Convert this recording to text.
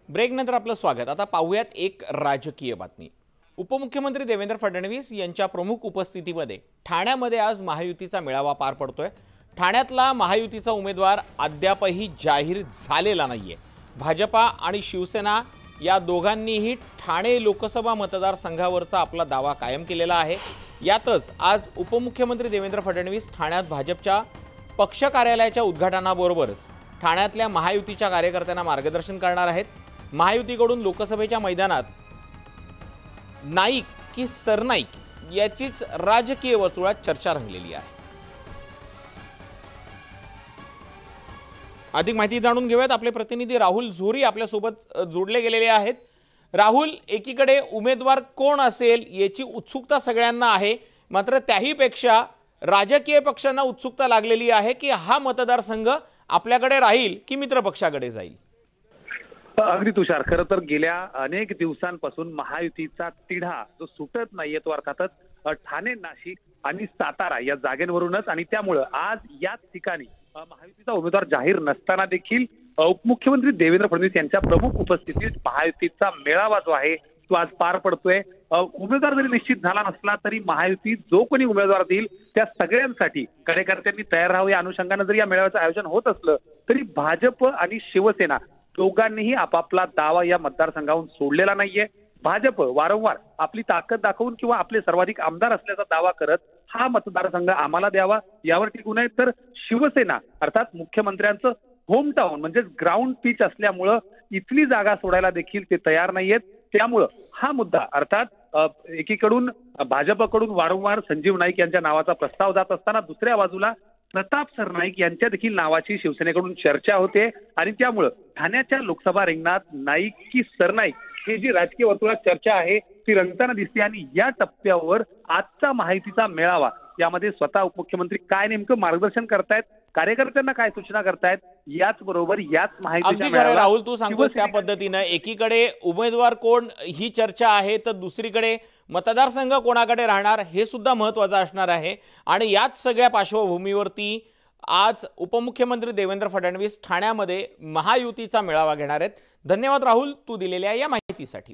Break नंतर आपलं स्वागत। आता पाहूयात एक राजकीय बातमी। उपमुख्यमंत्री देवेंद्र फडणवीस यांच्या प्रमुख उपस्थितीमध्ये ठाण्यामध्ये आज महायुतीचा मेळावा पार पडतोय। ठाण्यातला महायुतीचा उमेदवार अद्यापही जाहीर झालेला नाहीये। भाजपा आणि शिवसेना या दोघांनीही ठाणे लोकसभा मतदारसंघावरचा आपला दावा कायम केलेला आहे। यातच आज उपमुख्यमंत्री देवेंद्र फडणवीस ठाण्यात भाजपच्या पक्ष कार्यालयाच्या उद्घाटनाबरोबरच ठाण्यातल्या महायुतीच्या कार्यकर्त्यांना मार्गदर्शन करणार आहेत। महायुतीकडून लोकसभेच्या मैदानात नाईक की सरनाईक याचीच राजकीय वर्तुळात चर्चा रंगलेली आहे। अधिक माहिती जाणून घेऊयात। आपले प्रतिनिधी राहुल झोरी आपल्या सोबत जोडले गेलेले आहेत। राहुल, एकीकडे उमेदवार कोण असेल याची उत्सुकता सगळ्यांना आहे, मात्र त्याहीपेक्षा राजकीय पक्षांना उत्सुकता लागलेली आहे की हा मतदारसंघ आपल्याकडे राहील की मित्र पक्षाकडे जाईल। अगदी तुषार, खरं तर गेल्या अनेक दिवसांपासून महायुतीचा तिढा जो सुटत नाहीये तो अर्थातच ठाणे, नाशिक आणि सातारा या जागेवरूनच, आणि त्यामुळे आज याच ठिकाणी महायुतीचा उमेदवार जाहीर नसताना देखील उपमुख्यमंत्री देवेंद्र फडणवीस यांच्या प्रमुख उपस्थितीत महायुतीचा मेळावा जो आहे तो आज पार पडतोय। उमेदवार जरी निश्चित झाला नसला तरी महायुती जो कोणी उमेदवार देईल त्या सगळ्यांसाठी कार्यकर्त्यांनी तयार राहावं या अनुषंगाने जरी या मेळाव्याचं आयोजन होत असलं तरी भाजप आणि शिवसेना दोघांनीही आपापला दावा या मतदारसंघावरून सोडलेला नाहीये। भाजप वारंवार आपली ताकद दाखवून किंवा आपले सर्वाधिक आमदार असल्याचा दावा करत हा मतदारसंघ आम्हाला द्यावा यावर टिकून आहे, तर शिवसेना अर्थात मुख्यमंत्र्यांचं होम टाउन म्हणजे ग्राउंड पिच असल्यामुळं इथली जागा सोडायला देखील ते तयार नाहीयेत। त्यामुळं हा मुद्दा अर्थात एकीकडून भाजपकडून वारंवार संजीव नाईक यांच्या नावाचा प्रस्ताव जात असताना दुसऱ्या बाजूला प्रताप सरनाईक यांच्या देखील नावाची शिवसेनेकडून चर्चा होते, आणि त्यामुळं ठाण्याच्या लोकसभा रिंगणात नाईक की सरनाईक ही जी राजकीय वर्तुळात चर्चा आहे ती रंगताना दिसते। आणि या टप्प्यावर आजचा महायुतीचा मेळावा यामध्ये स्वतः उपमुख्यमंत्री काय नेमकं मार्गदर्शन करतायत, कार्यकर्त्यांना काय सूचना करतायत, याच बरोबर याच महायुतीच्या राहुल तू सांगतोस त्या पद्धतीने एकीकडे उमेदवार कोण ही चर्चा आहे, तर दुसरीकडे मतदारसंघ कोणाकडे राहणार हे सुद्धा महत्त्वाचं असणार आहे। आणि याच सगळ्या पार्श्वभूमीवरती आज उपमुख्यमंत्री देवेंद्र फडणवीस ठाण्यामध्ये महायुतीचा मेळावा घेणार आहेत। धन्यवाद राहुल, तू दिलेल्या या माहितीसाठी।